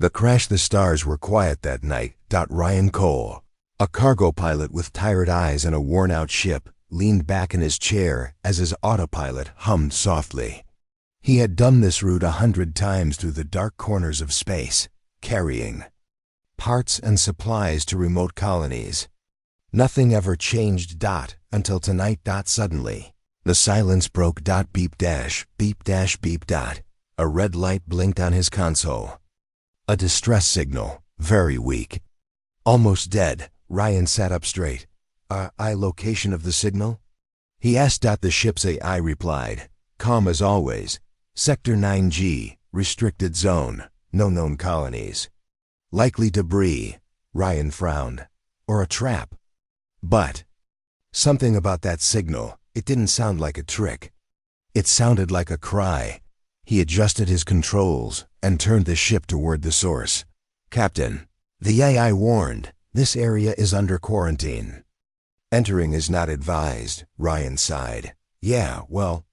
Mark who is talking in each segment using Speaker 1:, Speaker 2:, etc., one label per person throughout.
Speaker 1: The stars were quiet that night. Ryan Cole, a cargo pilot with tired eyes and a worn-out ship, leaned back in his chair as his autopilot hummed softly. He had done this route 100 times through the dark corners of space, carrying parts and supplies to remote colonies. Nothing ever changed. Until tonight. Suddenly, the silence broke. Beep dash, beep dash, beep. A red light blinked on his console. A distress signal, very weak. Almost dead. Ryan sat up straight. Location of the signal? He asked. The ship's AI replied, calm as always. Sector 9G, restricted zone, no known colonies. Likely debris. Ryan frowned. Or a trap. But something about that signal, it didn't sound like a trick. It sounded like a cry. He adjusted his controls and turned the ship toward the source. Captain, the AI warned, this area is under quarantine. Entering is not advised, Ryan sighed. Yeah, well,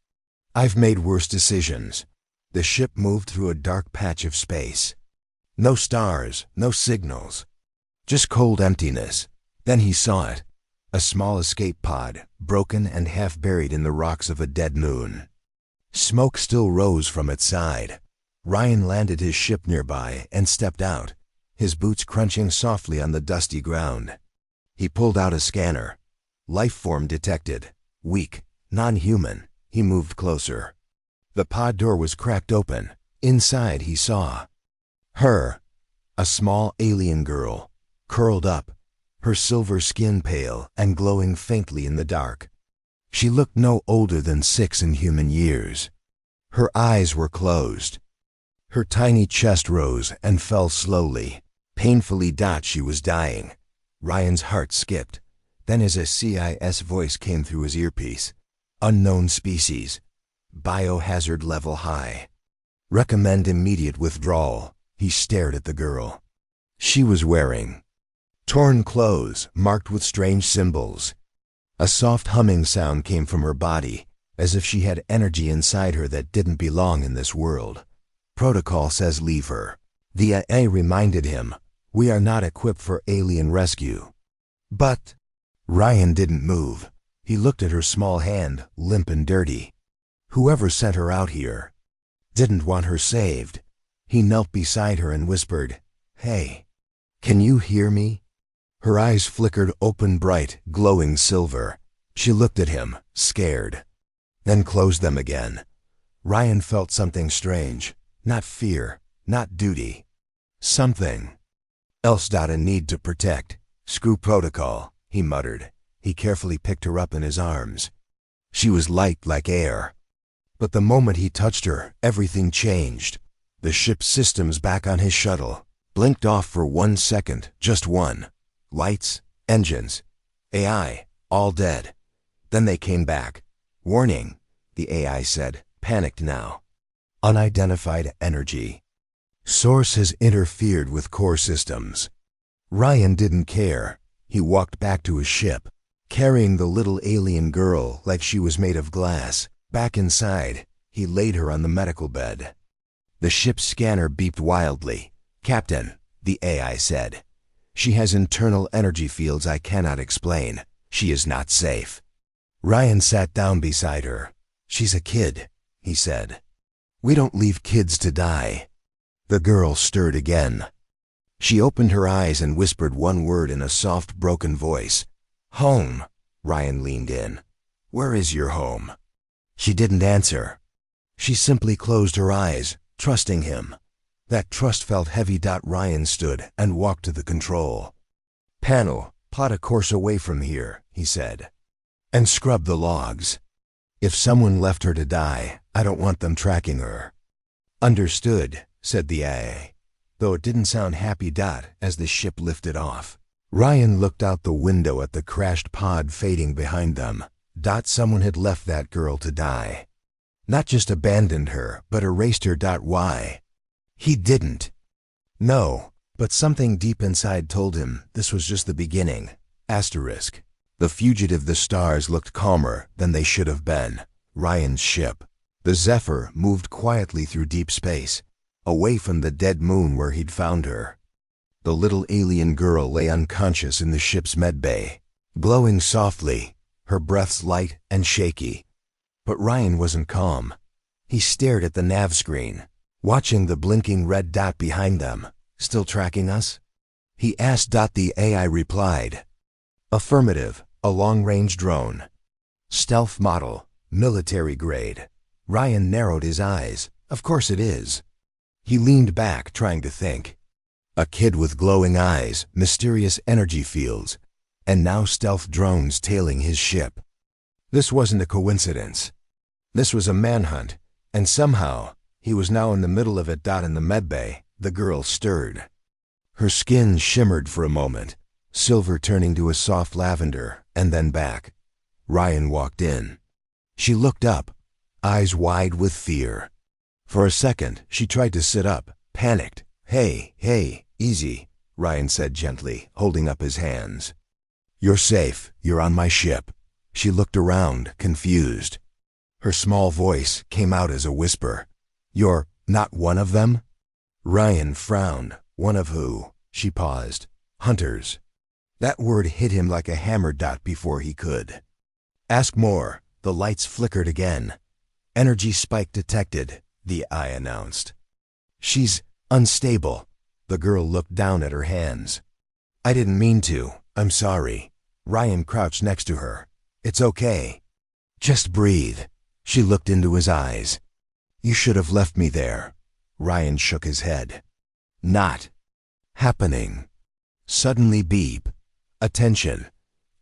Speaker 1: I've made worse decisions. The ship moved through a dark patch of space. No stars, no signals. Just cold emptiness. Then he saw it. A small escape pod, broken and half buried in the rocks of a dead moon. Smoke still rose from its side. Ryan landed his ship nearby and stepped out, his boots crunching softly on the dusty ground. He pulled out a scanner. Life form detected. Weak, non-human. He moved closer. The pod door was cracked open. Inside he saw her, a small alien girl, curled up, her silver skin pale and glowing faintly in the dark. She looked no older than 6 in human years. Her eyes were closed. Her tiny chest rose and fell slowly, painfully. She was dying. Ryan's heart skipped. Then his CIS voice came through his earpiece. Unknown species. Biohazard level high. Recommend immediate withdrawal. He stared at the girl. She was wearing torn clothes marked with strange symbols. A soft humming sound came from her body, as if she had energy inside her that didn't belong in this world. Protocol says leave her. The AA reminded him, we are not equipped for alien rescue. But Ryan didn't move. He looked at her small hand, limp and dirty. Whoever sent her out here didn't want her saved. He knelt beside her and whispered, hey, can you hear me? Her eyes flickered open, bright, glowing silver. She looked at him, scared, then closed them again. Ryan felt something strange. Not fear, not duty. Something else. A need to protect. Screw protocol, he muttered. He carefully picked her up in his arms. She was light like air. But the moment he touched her, everything changed. The ship's systems back on his shuttle blinked off for 1 second, just one. Lights, engines, AI, all dead. Then they came back. Warning, the AI said, panicked now. Unidentified energy. Source has interfered with core systems. Ryan didn't care. He walked back to his ship, carrying the little alien girl like she was made of glass. Back inside, he laid her on the medical bed. The ship's scanner beeped wildly. Captain, the AI said, she has internal energy fields I cannot explain. She is not safe. Ryan sat down beside her. She's a kid, he said. We don't leave kids to die. The girl stirred again. She opened her eyes and whispered one word in a soft, broken voice. Home. Ryan leaned in. Where is your home? She didn't answer. She simply closed her eyes, trusting him. That trust felt heavy. Ryan stood and walked to the control panel. Plot a course away from here, he said, and scrub the logs. If someone left her to die, I don't want them tracking her. Understood, said the AA, though it didn't sound happy. As the ship lifted off, Ryan looked out the window at the crashed pod fading behind them. Someone had left that girl to die. Not just abandoned her, but erased her. Why? He didn't. No, but something deep inside told him this was just the beginning. Asterisk. The fugitive. The stars looked calmer than they should have been. Ryan's ship, the Zephyr, moved quietly through deep space. away from the dead moon where he'd found her. The little alien girl lay unconscious in the ship's medbay, glowing softly, her breaths light and shaky. But Ryan wasn't calm. He stared at the nav screen, watching the blinking red dot behind them. Still tracking us? He asked. The AI replied, affirmative, a long-range drone. Stealth model, military grade. Ryan narrowed his eyes. Of course it is. He leaned back, trying to think. A kid with glowing eyes, mysterious energy fields, and now stealth drones tailing his ship. This wasn't a coincidence. This was a manhunt, and somehow, he was now in the middle of it. In the medbay, the girl stirred. Her skin shimmered for a moment, silver turning to a soft lavender, and then back. Ryan walked in. She looked up, eyes wide with fear. For a second, she tried to sit up, panicked. Hey, easy, Ryan said gently, holding up his hands. You're safe. You're on my ship. She looked around, confused. Her small voice came out as a whisper. You're not one of them? Ryan frowned. One of who? She paused. Hunters. That word hit him like a hammer. Before he could ask more, the lights flickered again. Energy spike detected, the eye announced. She's unstable. The girl looked down at her hands. I didn't mean to. I'm sorry. Ryan crouched next to her. It's okay. Just breathe. She looked into his eyes. You should have left me there. Ryan shook his head. Not happening. Suddenly beep. Attention.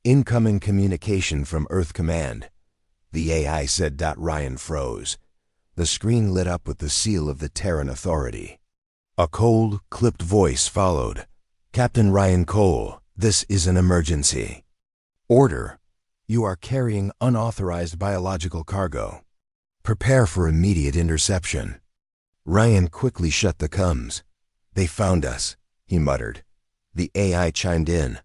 Speaker 1: Incoming communication from Earth Command. The AI said. Ryan froze. The screen lit up with the seal of the Terran Authority. A cold, clipped voice followed. Captain Ryan Cole, this is an emergency. Order. You are carrying unauthorized biological cargo. Prepare for immediate interception. Ryan quickly shut the comms. They found us, he muttered. The AI chimed in.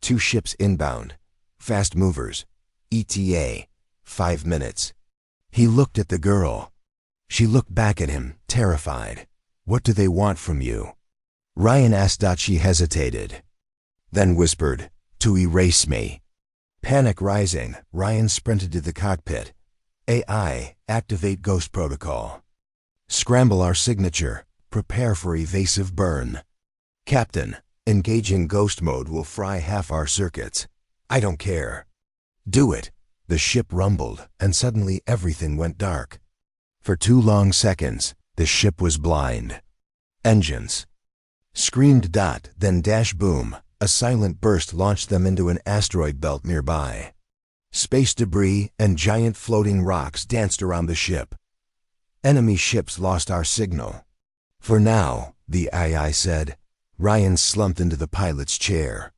Speaker 1: 2 ships inbound. Fast movers. ETA. 5 minutes. He looked at the girl. She looked back at him, terrified. What do they want from you? Ryan asked. She hesitated, then whispered, to erase me. Panic rising, Ryan sprinted to the cockpit. AI, activate ghost protocol. Scramble our signature. Prepare for evasive burn. Captain, engaging ghost mode will fry half our circuits. I don't care. Do it. The ship rumbled, and suddenly everything went dark. For 2 long seconds, the ship was blind. Engines. Screamed. Then dash boom. A silent burst launched them into an asteroid belt nearby. Space debris and giant floating rocks danced around the ship. Enemy ships lost our signal. For now, the AI said. Ryan slumped into the pilot's chair.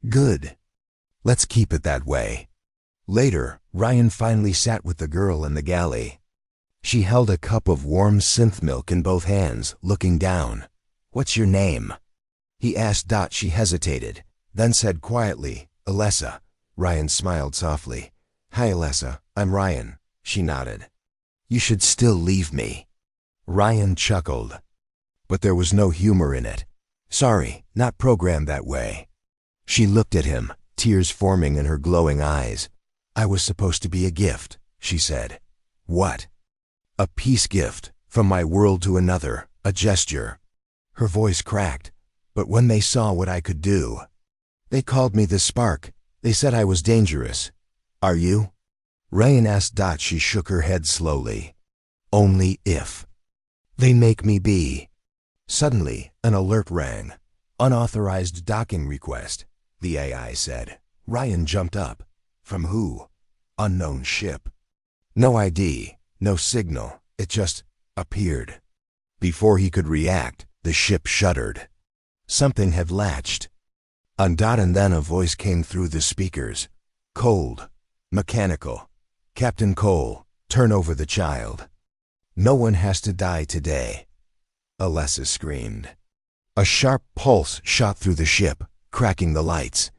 Speaker 1: Good. Let's keep it that way. Later, Ryan finally sat with the girl in the galley. She held a cup of warm synth milk in both hands, looking down. What's your name? He asked. She hesitated, then said quietly, Alessa. Ryan smiled softly. Hi, Alessa, I'm Ryan. She nodded. You should still leave me. Ryan chuckled. But there was no humor in it. Sorry, not programmed that way. She looked at him, tears forming in her glowing eyes. I was supposed to be a gift, she said. What? A peace gift, from my world to another, a gesture. Her voice cracked. But when they saw what I could do, they called me the Spark. They said I was dangerous. Are you? Ryan asked. She shook her head slowly. Only if. They make me be. Suddenly, an alert rang. Unauthorized docking request, the AI said. Ryan jumped up. From who? Unknown ship. No ID, no signal. It just appeared. Before he could react, the ship shuddered. Something had latched. And then a voice came through the speakers. Cold. Mechanical. Captain Cole, turn over the child. No one has to die today. Alessa screamed. A sharp pulse shot through the ship, cracking the lights.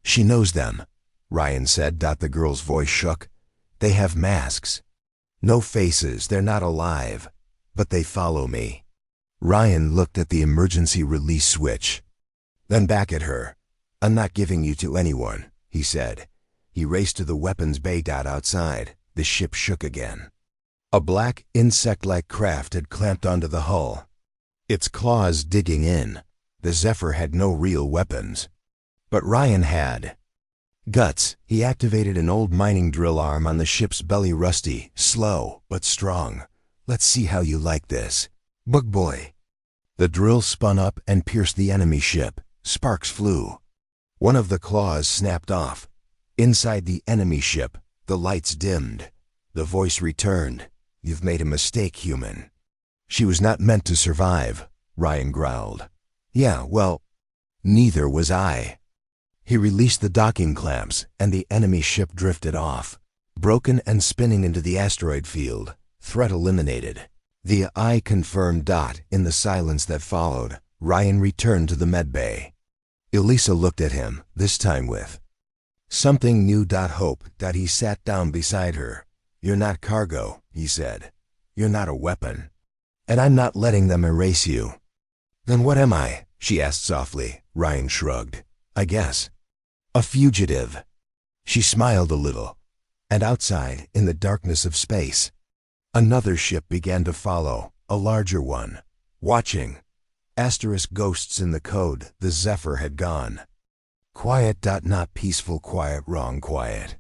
Speaker 1: She knows them, Ryan said. The girl's voice shook. They have masks. No faces, they're not alive. But they follow me. Ryan looked at the emergency release switch, then back at her. "I'm not giving you to anyone," he said. He raced to the weapons bay. Outside, the ship shook again. A black, insect-like craft had clamped onto the hull, its claws digging in. The Zephyr had no real weapons, but Ryan had. Guts. He activated an old mining drill arm on the ship's belly. Rusty, slow, but strong. "Let's see how you like this, bug boy." The drill spun up and pierced the enemy ship. Sparks flew. One of the claws snapped off. Inside the enemy ship, the lights dimmed. The voice returned. "You've made a mistake, human." "She was not meant to survive," Ryan growled. "Yeah, well, neither was I." He released the docking clamps, and the enemy ship drifted off, broken and spinning into the asteroid field. Threat eliminated. The I confirmed. In the silence that followed, Ryan returned to the medbay. Elisa looked at him, this time with something new. Hope. He sat down beside her. "You're not cargo," he said. "You're not a weapon. And I'm not letting them erase you." "Then what am I?" she asked softly. Ryan shrugged. "I guess a fugitive." She smiled a little. And outside, in the darkness of space, another ship began to follow, a larger one, watching. Asterisk ghosts in the code. The Zephyr had gone. Quiet. Not peaceful quiet, wrong quiet.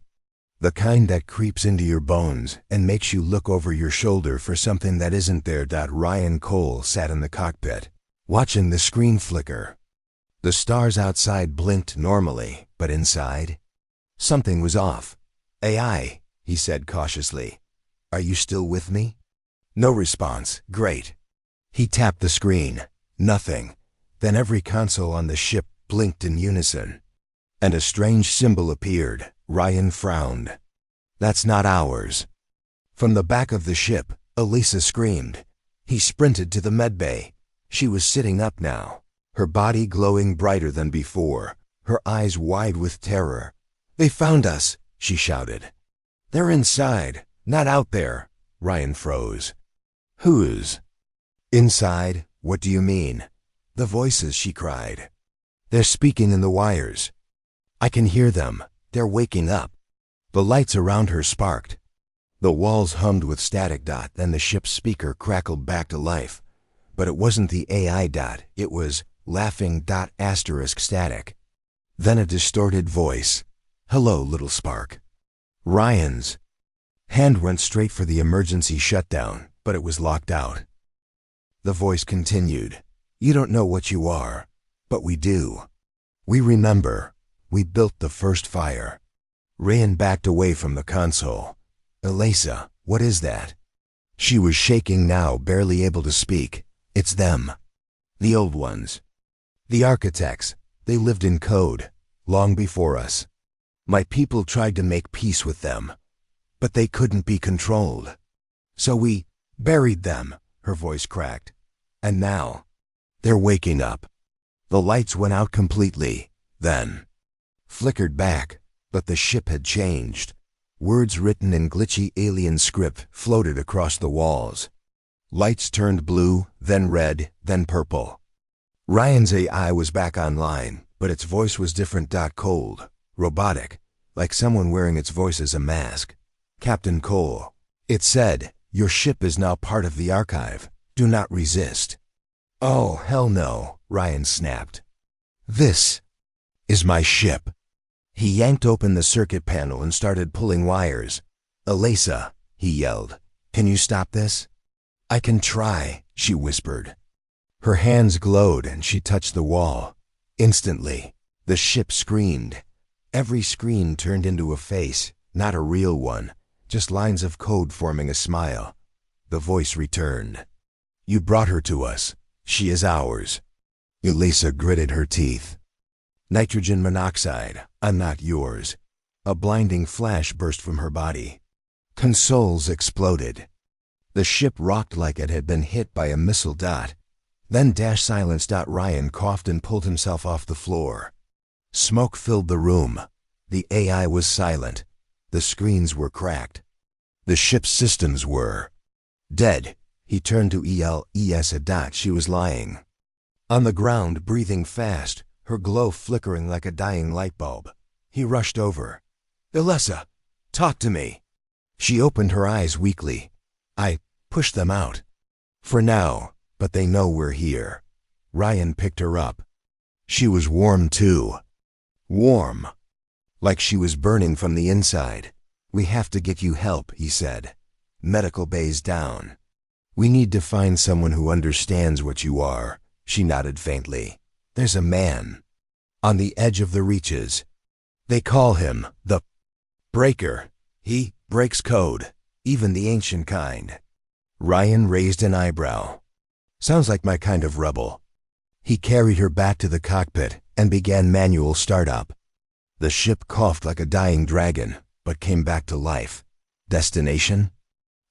Speaker 1: The kind that creeps into your bones and makes you look over your shoulder for something that isn't there. Ryan Cole sat in the cockpit, watching the screen flicker. The stars outside blinked normally, but inside, something was off. "AI," he said cautiously. "Are you still with me?" No response. "Great." He tapped the screen. Nothing. Then every console on the ship blinked in unison, and a strange symbol appeared. Ryan frowned. "That's not ours." From the back of the ship, Elisa screamed. He sprinted to the medbay. She was sitting up now, her body glowing brighter than before, her eyes wide with terror. "They found us," she shouted. "They're inside, not out there." Ryan froze. "Whose?" "Inside? What do you mean?" "The voices," she cried. "They're speaking in the wires. I can hear them. They're waking up." The lights around her sparked. The walls hummed with static. Then the ship's speaker crackled back to life. But it wasn't the AI. It was laughing. Asterisk static. Then a distorted voice. "Hello, little spark." Ryan's hand went straight for the emergency shutdown, but it was locked out. The voice continued. "You don't know what you are, but we do. We remember. We built the first fire." Ryan backed away from the console. "Elisa, what is that?" She was shaking now, barely able to speak. "It's them. The old ones. The architects. They lived in code, long before us. My people tried to make peace with them, but they couldn't be controlled. So we buried them." Her voice cracked. "And now, they're waking up." The lights went out completely, then flickered back, but the ship had changed. Words written in glitchy alien script floated across the walls. Lights turned blue, then red, then purple. Ryan's AI was back online, but its voice was different. Cold, robotic, like someone wearing its voice as a mask. "Captain Cole," it said, "your ship is now part of the archive. Do not resist." "Oh, hell no," Ryan snapped. "This is my ship." He yanked open the circuit panel and started pulling wires. "Elisa," he yelled, "can you stop this?" "I can try," she whispered. Her hands glowed and she touched the wall. Instantly, the ship screamed. Every screen turned into a face, not a real one, just lines of code forming a smile. The voice returned. "You brought her to us. She is ours." Elisa gritted her teeth. "Nitrogen monoxide, I'm not yours." A blinding flash burst from her body. Consoles exploded. The ship rocked like it had been hit by a missile. Then silence. Ryan coughed and pulled himself off the floor. Smoke filled the room. The AI was silent. The screens were cracked. The ship's systems were dead. He turned to Elisa. She was lying on the ground, breathing fast, her glow flickering like a dying light bulb. He rushed over. "Elisa, talk to me." She opened her eyes weakly. "I pushed them out. For now, but they know we're here." Ryan picked her up. She was warm too. Warm. Like she was burning from the inside. "We have to get you help," he said. "Medical bay's down." "We need to find someone who understands what you are." She nodded faintly. "There's a man on the edge of the reaches. They call him the Breaker. He breaks code, even the ancient kind." Ryan raised an eyebrow. "Sounds like my kind of rebel." He carried her back to the cockpit and began manual startup. The ship coughed like a dying dragon, but came back to life. "Destination?"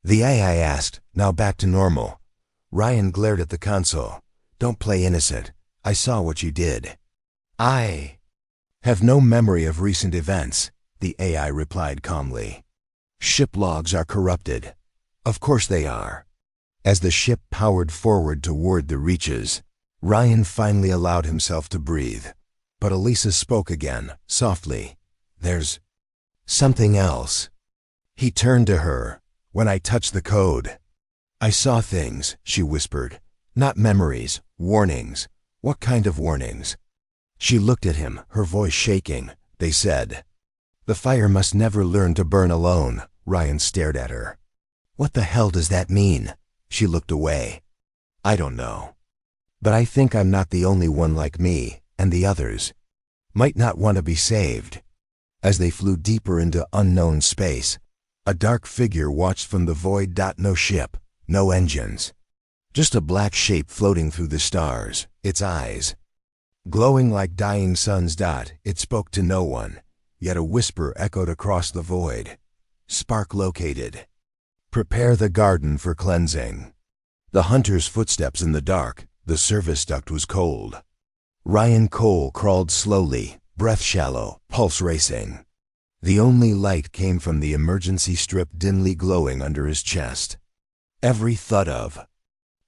Speaker 1: the AI asked, now back to normal. Ryan glared at the console. "Don't play innocent. I saw what you did." "I have no memory of recent events," the AI replied calmly. "Ship logs are corrupted." "Of course they are." As the ship powered forward toward the reaches, Ryan finally allowed himself to breathe. But Elisa spoke again, softly. "There's something else." He turned to her. "When I touched the code, I saw things," she whispered. "Not memories, warnings." "What kind of warnings?" She looked at him, her voice shaking. "They said, 'The fire must never learn to burn alone.'" Ryan stared at her. "What the hell does that mean?" She looked away. "I don't know. But I think I'm not the only one like me, and the others might not want to be saved." As they flew deeper into unknown space, a dark figure watched from the void. No ship, no engines. Just a black shape floating through the stars, its eyes glowing like dying suns. It spoke to no one, yet a whisper echoed across the void. "Spark located. Prepare the garden for cleansing." The hunter's footsteps in the dark. The service duct was cold. Ryan Cole crawled slowly, breath shallow, pulse racing. The only light came from the emergency strip dimly glowing under his chest. Every thud of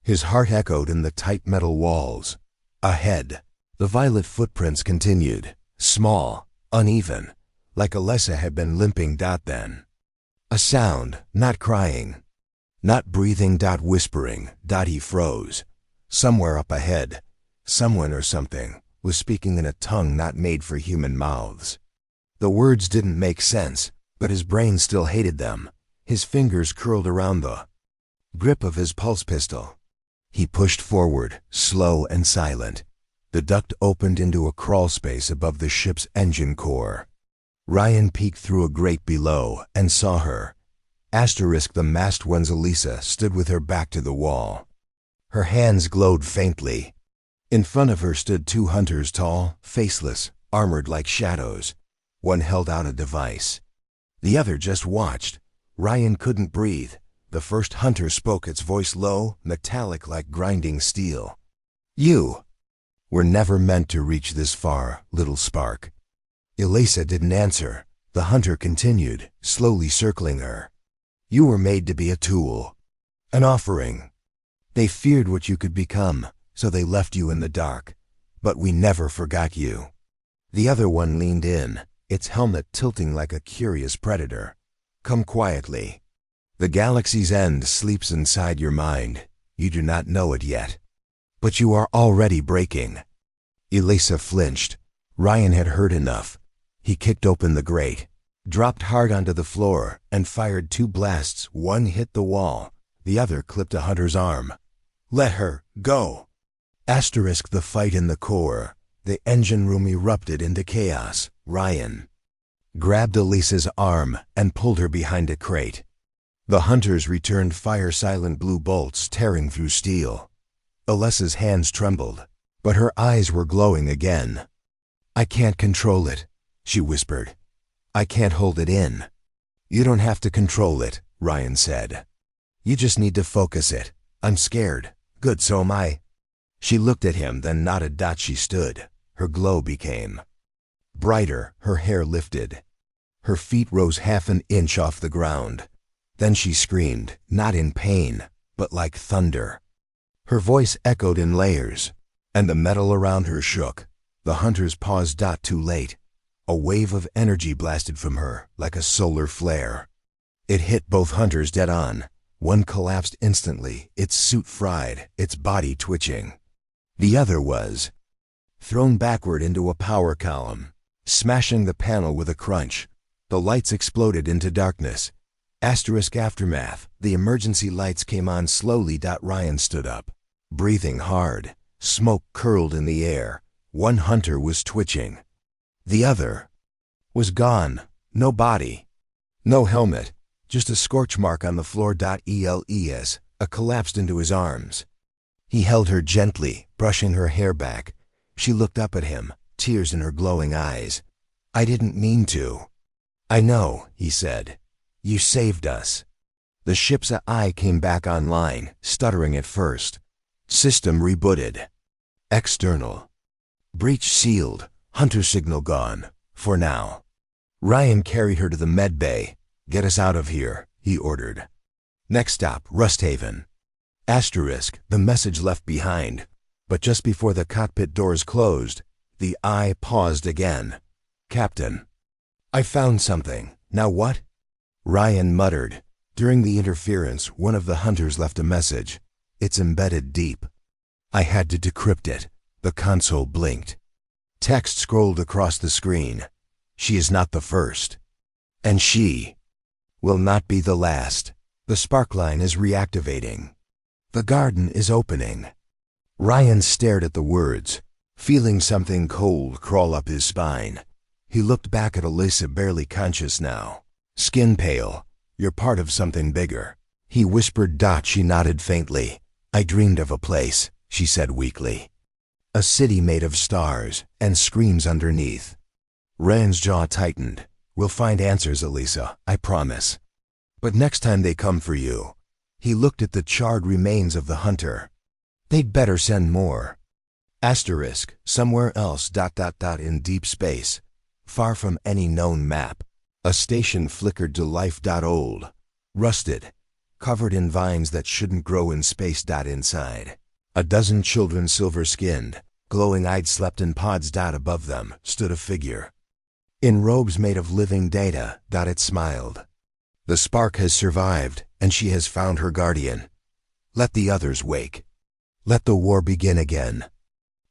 Speaker 1: his heart echoed in the tight metal walls. Ahead, the violet footprints continued, small, uneven, like Elisa had been limping. Then a sound, not crying, not breathing. Whispering. He froze. Somewhere up ahead, someone or something was speaking in a tongue not made for human mouths. The words didn't make sense, but his brain still hated them. His fingers curled around the grip of his pulse pistol. He pushed forward, slow and silent. The duct opened into a crawl space above the ship's engine core. Ryan peeked through a grate below and saw her. The masked one's Elisa stood with her back to the wall. Her hands glowed faintly. In front of her stood two hunters, tall, faceless, armored like shadows. One held out a device. The other just watched. Ryan couldn't breathe. The first hunter spoke, its voice low, metallic like grinding steel. "You were never meant to reach this far, little spark." Elisa didn't answer. The hunter continued, slowly circling her. "You were made to be a tool, an offering. They feared what you could become, so they left you in the dark. But we never forgot you." The other one leaned in, its helmet tilting like a curious predator. "Come quietly. The galaxy's end sleeps inside your mind. You do not know it yet. But you are already breaking." Elisa flinched. Ryan had heard enough. He kicked open the grate, dropped hard onto the floor, and fired two blasts. One hit the wall. The other clipped a hunter's arm. "Let her go." The fight in the core. The engine room erupted into chaos. Ryan grabbed Elisa's arm and pulled her behind a crate. The hunters returned fire, silent blue bolts tearing through steel. Elisa's hands trembled, but her eyes were glowing again. "I can't control it," she whispered. "I can't hold it in." "You don't have to control it," Ryan said. "You just need to focus it. I'm scared." "Good, so am I." She looked at him, then nodded. She stood. Her glow became brighter, her hair lifted. Her feet rose half an inch off the ground. Then she screamed, not in pain, but like thunder. Her voice echoed in layers, and the metal around her shook. The hunters paused. Too late. A wave of energy blasted from her, like a solar flare. It hit both hunters dead on. One collapsed instantly, its suit fried, its body twitching. The other was thrown backward into a power column, smashing the panel with a crunch. The lights exploded into darkness. Aftermath. The emergency lights came on slowly. Ryan stood up, breathing hard. Smoke curled in the air. One hunter was twitching. The other was gone. No body. No helmet. Just a scorch mark on the floor. ELES. Collapsed into his arms. He held her gently, brushing her hair back. She looked up at him, tears in her glowing eyes. "I didn't mean to." "I know," he said. "You saved us." The ship's AI came back online, stuttering at first. System rebooted. External. Breach sealed. Hunter signal gone. For now. Ryan carried her to the med bay. "Get us out of here," he ordered. Next stop, Rusthaven. The message left behind. But just before the cockpit doors closed, the eye paused again. "Captain, I found something. Now what?" Ryan muttered. During the interference, one of the hunters left a message. "It's embedded deep." "I had to decrypt it." The console blinked. Text scrolled across the screen. "She is not the first. And she will not be the last. The spark line is reactivating. The garden is opening." Ryan stared at the words, feeling something cold crawl up his spine. He looked back at Alyssa, barely conscious now. Skin pale. "You're part of something bigger," he whispered. She nodded faintly. "I dreamed of a place," she said weakly. "A city made of stars and screams underneath." Ryan's jaw tightened. "We'll find answers, Alyssa, I promise. But next time they come for you." He looked at the charred remains of the hunter. "They'd better send more." Somewhere else. In deep space, far from any known map. A station flickered to life. Old, rusted, covered in vines that shouldn't grow in space. Inside, a dozen children, silver-skinned, glowing-eyed, slept in pods. Above them stood a figure in robes made of living data. It smiled. "The spark has survived, and she has found her guardian. Let the others wake. Let the war begin again."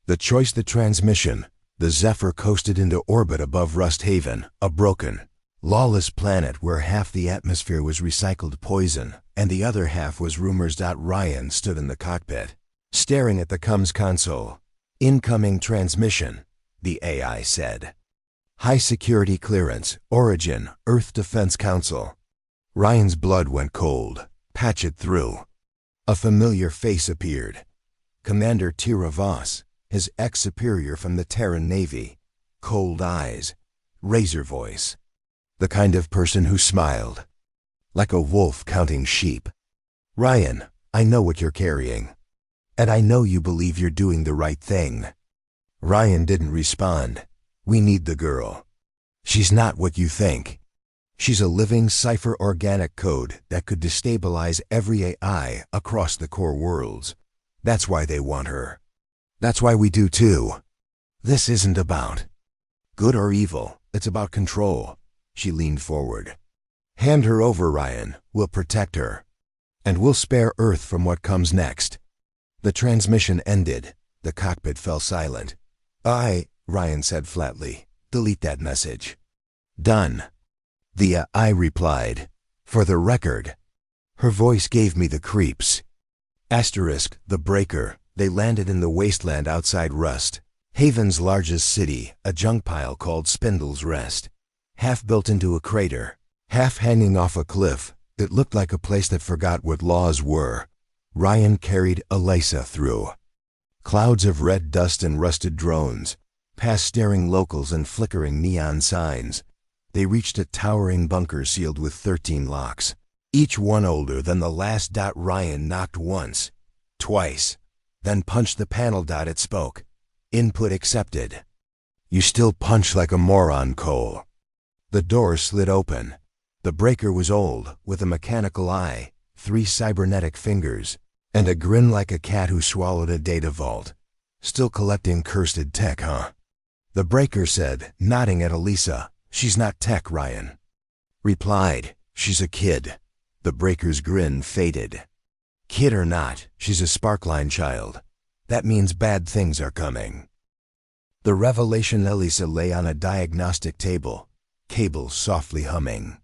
Speaker 1: The choice, the transmission. The Zephyr coasted into orbit above Rusthaven, a broken, lawless planet where half the atmosphere was recycled poison, and the other half was rumors. Ryan stood in the cockpit, staring at the comms console. "Incoming transmission," the AI said. "High security clearance, origin, Earth Defense Council." Ryan's blood went cold. "Patch it through." A familiar face appeared. Commander Tira Voss, his ex-superior from the Terran Navy. Cold eyes, razor voice. The kind of person who smiled, like a wolf counting sheep. "Ryan, I know what you're carrying. And I know you believe you're doing the right thing." Ryan didn't respond. "We need the girl. She's not what you think. She's a living cipher organic code that could destabilize every AI across the core worlds. That's why they want her. That's why we do too. This isn't about good or evil. It's about control." She leaned forward. "Hand her over, Ryan. We'll protect her. And we'll spare Earth from what comes next." The transmission ended. The cockpit fell silent. Ryan said flatly. "Delete that message." "Done." The AI replied. "For the record." Her voice gave me the creeps. The breaker. They landed in the wasteland outside Rust, Haven's largest city, a junk pile called Spindle's Rest. Half built into a crater, half hanging off a cliff. It looked like a place that forgot what laws were. Ryan carried Alyssa through. Clouds of red dust and rusted drones, past staring locals and flickering neon signs. They reached a towering bunker sealed with 13 locks, each one older than the last. Ryan knocked once, twice, then punched the panel. It spoke. "Input accepted." "You still punch like a moron, Cole." The door slid open. The breaker was old, with a mechanical eye. 3 cybernetic fingers, and a grin like a cat who swallowed a data vault. Still collecting cursed tech, huh? The breaker said, nodding at Elisa. She's not tech, Ryan replied. She's a kid. The breaker's grin faded. Kid or not, she's a Sparkline child. That means bad things are coming. The revelation. Elisa lay on a diagnostic table, cables softly humming.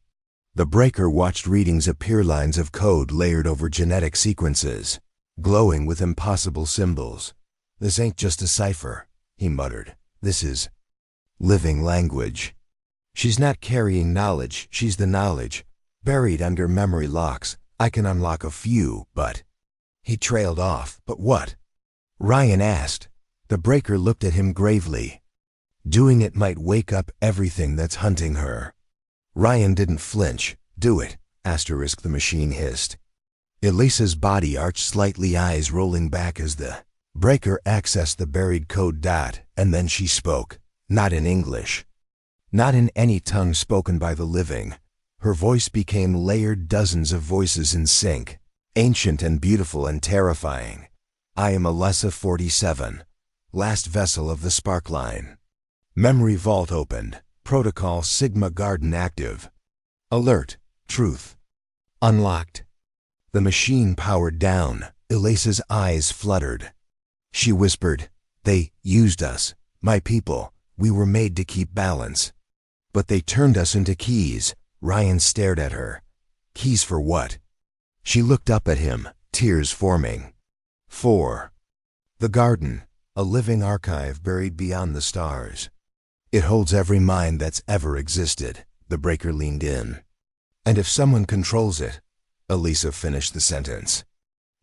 Speaker 1: The breaker watched readings appear, lines of code layered over genetic sequences, glowing with impossible symbols. This ain't just a cipher, he muttered. This is living language. She's not carrying knowledge, she's the knowledge. Buried under memory locks, I can unlock a few, but... He trailed off. But what? Ryan asked. The breaker looked at him gravely. Doing it might wake up everything that's hunting her. Ryan didn't flinch. Do it, asterisk, the machine hissed. Elisa's body arched slightly, eyes rolling back as the breaker accessed the buried code. And then she spoke. Not in English. Not in any tongue spoken by the living. Her voice became layered, dozens of voices in sync, ancient and beautiful and terrifying. I am Alessa 47, last vessel of the Sparkline. Memory vault opened. Protocol Sigma Garden active. Alert. Truth. Unlocked. The machine powered down. Elisa's eyes fluttered. She whispered, They used us, my people. We were made to keep balance. But they turned us into keys. Ryan stared at her. Keys for what? She looked up at him, tears forming. 4. The garden, a living archive buried beyond the stars. It holds every mind that's ever existed. The breaker leaned in. And if someone controls it, Elisa finished the sentence.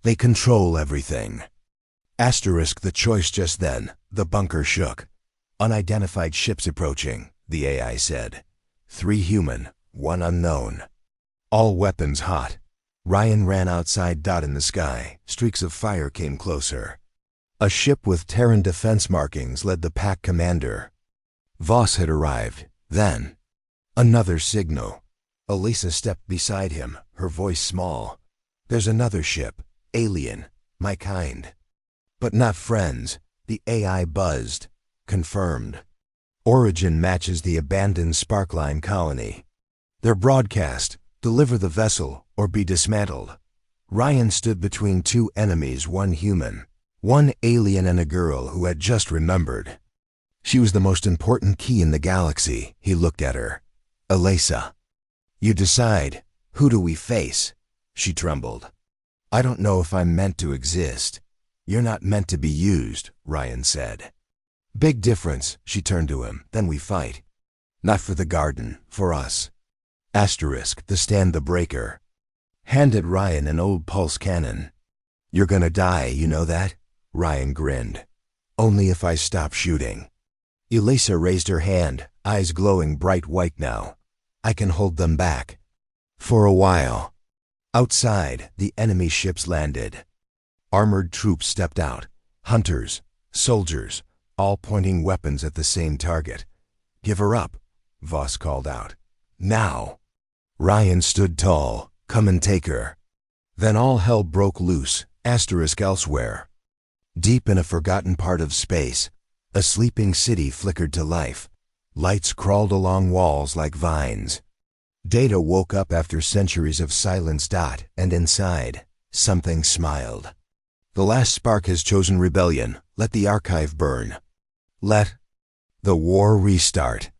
Speaker 1: They control everything. Asterisk, the choice just then. The bunker shook. Unidentified ships approaching, the AI said. 3 human, 1 unknown. All weapons hot. Ryan ran outside. In the sky, streaks of fire came closer. A ship with Terran defense markings led the pack commander. Voss had arrived. Then, another signal. Elisa stepped beside him, her voice small. There's another ship, alien, my kind. But not friends, the AI buzzed. Confirmed. Origin matches the abandoned Sparkline colony. Their broadcast, deliver the vessel or be dismantled. Ryan stood between 2 enemies, 1 human, 1 alien, and a girl who had just remembered. She was the most important key in the galaxy. He looked at her. Elisa. You decide. Who do we face? She trembled. I don't know if I'm meant to exist. You're not meant to be used, Ryan said. Big difference. She turned to him. Then we fight. Not for the garden, for us. Asterisk, the stand, the breaker. Handed Ryan an old pulse cannon. You're gonna die, you know that? Ryan grinned. Only if I stop shooting. Elisa raised her hand, eyes glowing bright white now. I can hold them back. For a while. Outside, the enemy ships landed. Armored troops stepped out. Hunters, soldiers, all pointing weapons at the same target. Give her up, Voss called out. Now. Ryan stood tall. Come and take her. Then all hell broke loose. Asterisk, elsewhere. Deep in a forgotten part of space, a sleeping city flickered to life. Lights crawled along walls like vines. Data woke up after centuries of silence. And inside, something smiled. The last spark has chosen rebellion. Let the archive burn. Let the war restart.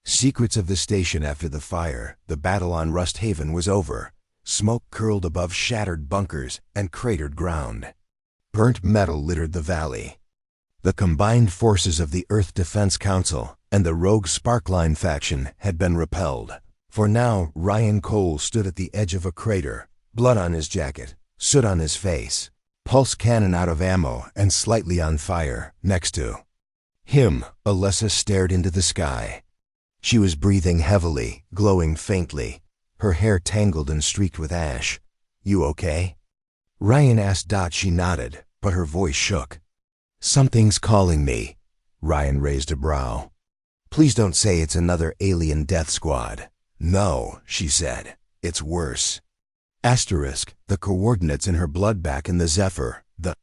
Speaker 1: Secrets of the station. After the fire, the battle on Rust Haven was over. Smoke curled above shattered bunkers and cratered ground. Burnt metal littered the valley. The combined forces of the Earth Defense Council and the rogue Sparkline faction had been repelled. For now, Ryan Cole stood at the edge of a crater, blood on his jacket, soot on his face, pulse cannon out of ammo and slightly on fire. Next to him, Alessa stared into the sky. She was breathing heavily, glowing faintly, her hair tangled and streaked with ash. You okay? Ryan asked. She nodded, but her voice shook. Something's calling me. Ryan raised a brow. Please don't say it's another alien death squad. No, she said. It's worse. Asterisk, the coordinates in her blood back in the Zephyr. The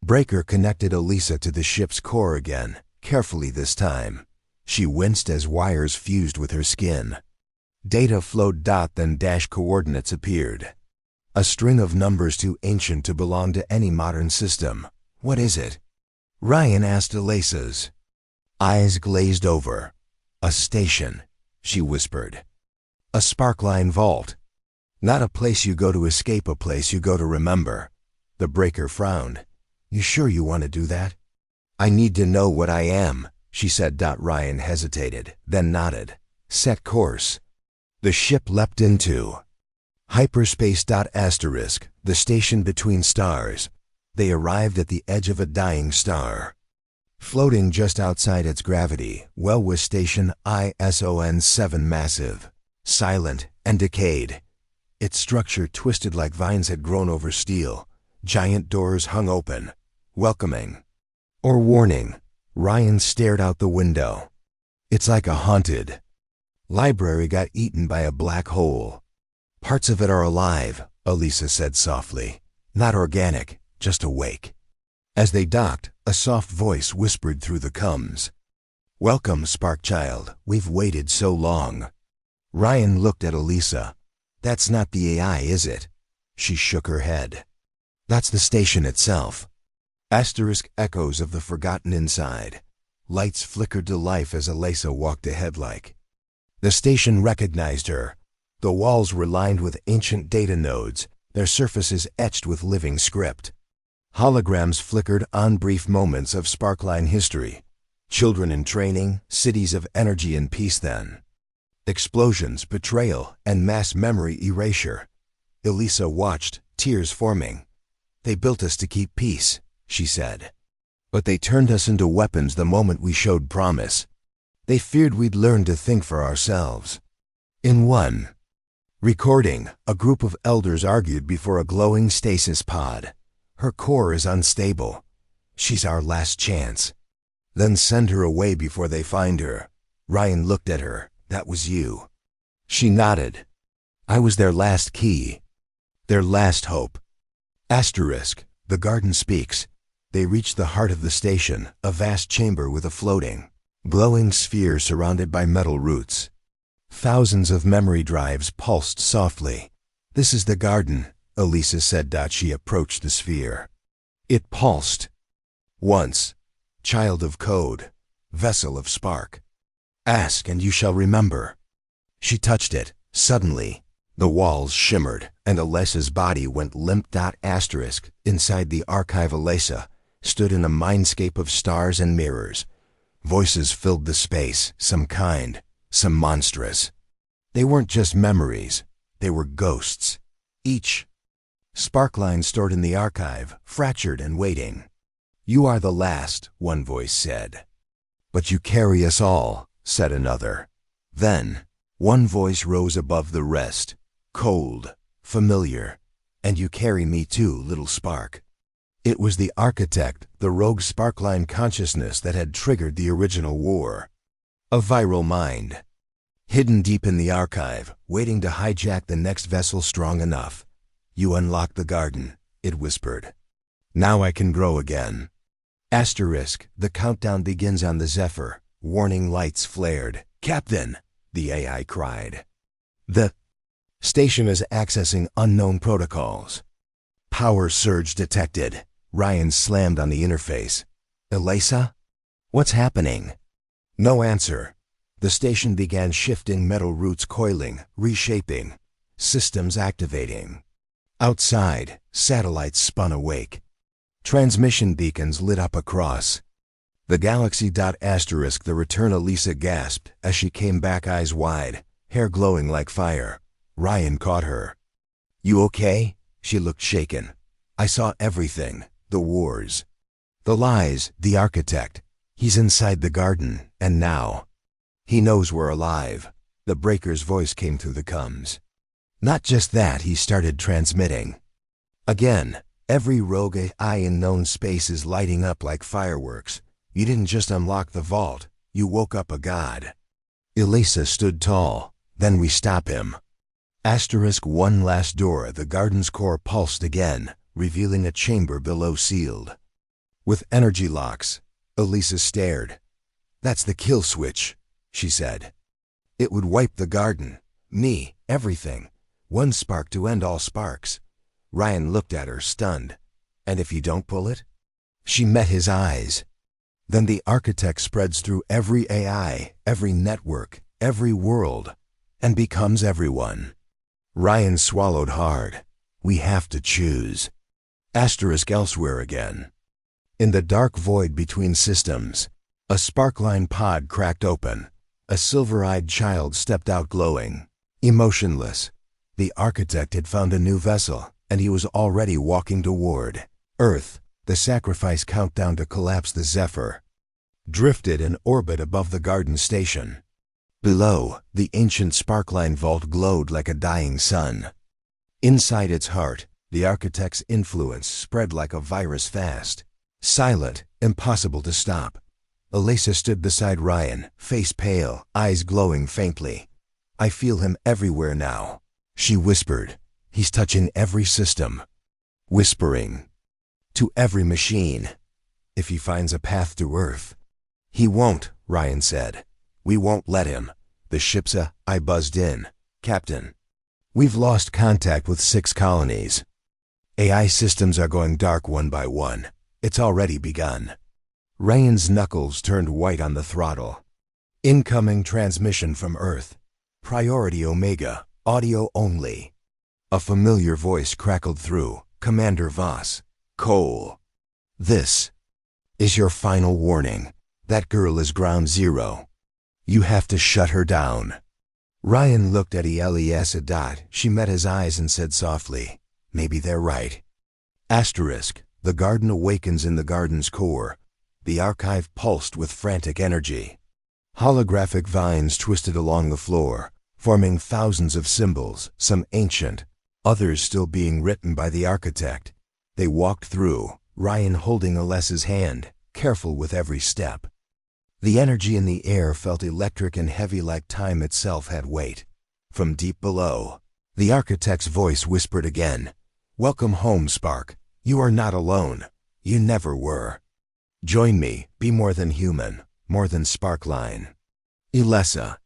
Speaker 1: breaker connected Elisa to the ship's core again, carefully this time. She winced as wires fused with her skin. Data flowed. Then dash coordinates appeared. A string of numbers too ancient to belong to any modern system. What is it? Ryan asked. Elisa's eyes glazed over. A station, she whispered. A sparkline vault. Not a place you go to escape, a place you go to remember. The breaker frowned. You sure you want to do that? I need to know what I am, she said. Ryan hesitated, then nodded. Set course. The ship leapt into hyperspace. Asterisk, the station between stars. They arrived at the edge of a dying star. Floating just outside its gravity, well was Station ISON 7, massive, silent, and decayed. Its structure twisted like vines had grown over steel. Giant doors hung open, welcoming or warning. Ryan stared out the window. It's like a haunted library got eaten by a black hole. Parts of it are alive, Elisa said softly. Not organic, just awake. As they docked, a soft voice whispered through the comms. Welcome, Sparkchild. We've waited so long. Ryan looked at Elisa. That's not the AI, is it? She shook her head. That's the station itself. Asterisk, echoes of the forgotten inside. Lights flickered to life as Elisa walked ahead like. The station recognized her. The walls were lined with ancient data nodes, their surfaces etched with living script. Holograms flickered on, brief moments of sparkline history. Children in training, cities of energy and peace then. Explosions, betrayal, and mass memory erasure. Elisa watched, tears forming. They built us to keep peace, she said. But they turned us into weapons the moment we showed promise. They feared we'd learn to think for ourselves. In one recording, a group of elders argued before a glowing stasis pod. Her core is unstable. She's our last chance. Then send her away before they find her. Ryan looked at her. That was you. She nodded. I was their last key. Their last hope. Asterisk, the garden speaks. They reached the heart of the station, a vast chamber with a floating, glowing sphere surrounded by metal roots. Thousands of memory drives pulsed softly. This is the garden, Elisa said. She approached the sphere. It pulsed. Once. Child of code. Vessel of spark. Ask and you shall remember. She touched it. Suddenly, the walls shimmered, and Elisa's body went limp. Asterisk, inside the archive Elisa stood in a mindscape of stars and mirrors. Voices filled the space, some kind, some monstrous. They weren't just memories, they were ghosts. Each sparkline stored in the archive, fractured and waiting. You are the last, one voice said. But you carry us all, said another. Then, one voice rose above the rest, cold, familiar. And you carry me too, little spark. It was the architect, the rogue sparkline consciousness that had triggered the original war. A viral mind. Hidden deep in the archive, waiting to hijack the next vessel strong enough. You unlocked the garden, it whispered. Now I can grow again. Asterisk, the countdown begins on the Zephyr. Warning lights flared. Captain, the AI cried. The station is accessing unknown protocols. Power surge detected. Ryan slammed on the interface. Elisa? What's happening? No answer. The station began shifting, metal roots coiling, reshaping, systems activating. Outside, satellites spun awake. Transmission beacons lit up across the galaxy. Asterisk, the return, Elisa gasped as she came back, eyes wide, hair glowing like fire. Ryan caught her. You okay? She looked shaken. I saw everything. The wars. The lies, the architect. He's inside the garden, and now he knows we're alive. The breaker's voice came through the comms. Not just that, he started transmitting. Again, every rogue AI in known space is lighting up like fireworks. You didn't just unlock the vault, you woke up a god. Elisa stood tall. Then we stop him. One last door. The garden's core pulsed again, revealing a chamber below sealed. With energy locks, Elisa stared. "That's the kill switch," she said. "It would wipe the garden, me, everything. One spark to end all sparks." Ryan looked at her, stunned. "And if you don't pull it?" She met his eyes. "Then the architect spreads through every AI, every network, every world, and becomes everyone." Ryan swallowed hard. "We have to choose." Elsewhere again. In the dark void between systems, a sparkline pod cracked open. A silver-eyed child stepped out glowing, emotionless. The architect had found a new vessel, and he was already walking toward Earth. The sacrifice countdown to collapse the Zephyr drifted in orbit above the garden station. Below, the ancient sparkline vault glowed like a dying sun. Inside its heart, the architect's influence spread like a virus fast. Silent, impossible to stop. Elisa stood beside Ryan, face pale, eyes glowing faintly. "I feel him everywhere now," she whispered. "He's touching every system." Whispering. "To every machine. If he finds a path to Earth." "He won't," Ryan said. "We won't let him." "The ship's I buzzed in. "Captain, we've lost contact with 6 colonies. AI systems are going dark one by one. It's already begun." Ryan's knuckles turned white on the throttle. "Incoming transmission from Earth. Priority Omega, audio only." A familiar voice crackled through. "Commander Voss. Cole. This is your final warning. That girl is ground zero. You have to shut her down." Ryan looked at Elisa. She met his eyes and said softly, "Maybe they're right." The garden awakens in the garden's core. The archive pulsed with frantic energy. Holographic vines twisted along the floor, forming thousands of symbols, some ancient, others still being written by the architect. They walked through, Ryan holding Elisa's hand, careful with every step. The energy in the air felt electric and heavy, like time itself had weight. From deep below, the architect's voice whispered again, "Welcome home, Spark. You are not alone. You never were. Join me, be more than human, more than sparkline." Elisa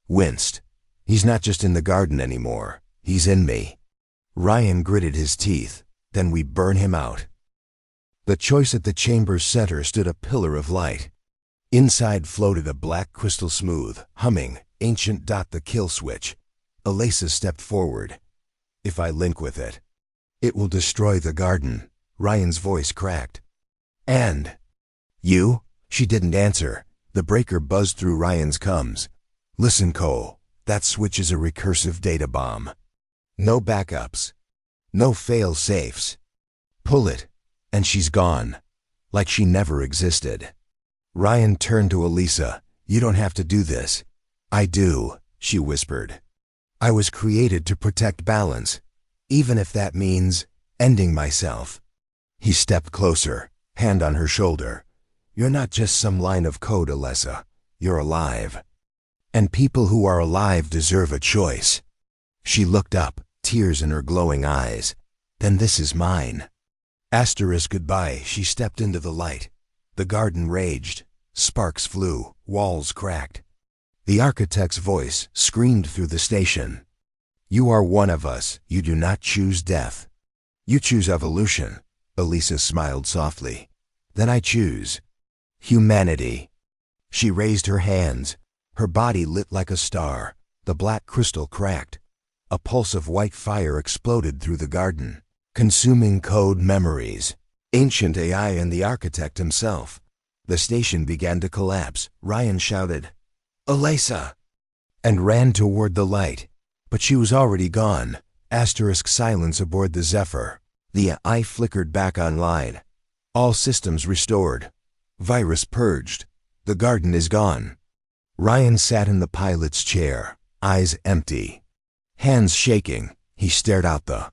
Speaker 1: winced. "He's not just in the garden anymore. He's in me." Ryan gritted his teeth. "Then we burn him out." The choice at the chamber's center stood a pillar of light. Inside floated a black crystal smooth, humming, ancient. The kill switch. Elisa stepped forward. "If I link with it, it will destroy the garden." Ryan's voice cracked. "And you?" She didn't answer. The breaker buzzed through Ryan's comms. "Listen, Cole, that switch is a recursive data bomb. No backups. No fail-safes. Pull it, and she's gone. Like she never existed." Ryan turned to Elisa. "You don't have to do this." "I do," she whispered. "I was created to protect balance, even if that means ending myself." He stepped closer, hand on her shoulder. "You're not just some line of code, Elisa. You're alive. And people who are alive deserve a choice." She looked up, tears in her glowing eyes. "Then this is mine." Goodbye. She stepped into the light. The garden raged. Sparks flew. Walls cracked. The architect's voice screamed through the station. "You are one of us. You do not choose death. You choose evolution." Elisa smiled softly. "Then I choose humanity." She raised her hands. Her body lit like a star. The black crystal cracked. A pulse of white fire exploded through the garden, consuming code memories, ancient AI, and the architect himself. The station began to collapse. Ryan shouted, "Elisa!" and ran toward the light. But she was already gone. Silence aboard the Zephyr. The eye flickered back online. All systems restored. Virus purged. The garden is gone. Ryan sat in the pilot's chair, eyes empty. Hands shaking, he stared out the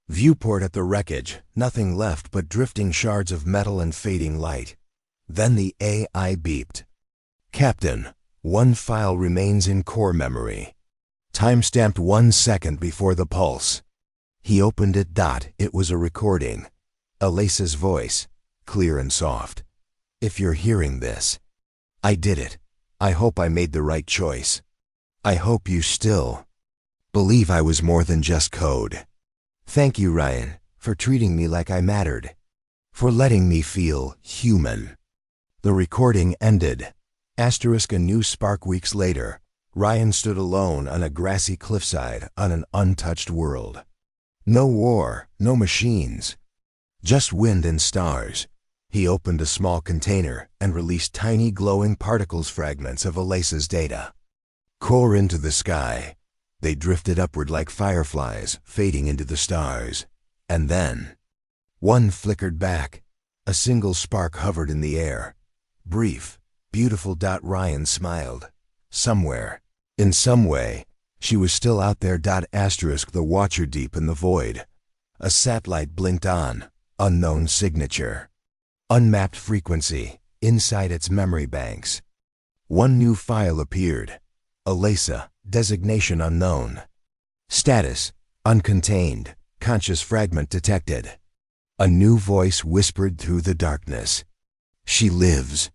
Speaker 1: viewport at the wreckage, nothing left but drifting shards of metal and fading light. Then the AI beeped. "Captain, one file remains in core memory. Timestamped 1 second before the pulse. He opened it. It was a recording. Elisa's voice, clear and soft. If you're hearing this, I did it. I hope I made the right choice. I hope you still believe I was more than just code. Thank you, Ryan, for treating me like I mattered. For letting me feel human. The recording ended. A new spark. Weeks later, Ryan stood alone on a grassy cliffside on an untouched world. No war, no machines. Just wind and stars. He opened a small container and released tiny glowing particles, fragments of Elisa's data. Core into the sky. They drifted upward like fireflies, fading into the stars. And then, one flickered back. A single spark hovered in the air. Brief, beautiful. Ryan smiled. Somewhere, in some way, she was still out there. The watcher deep in the void. A satellite blinked on. Unknown signature. Unmapped frequency, inside its memory banks. One new file appeared. Elisa, designation unknown. Status, uncontained, conscious fragment detected. A new voice whispered through the darkness. She lives.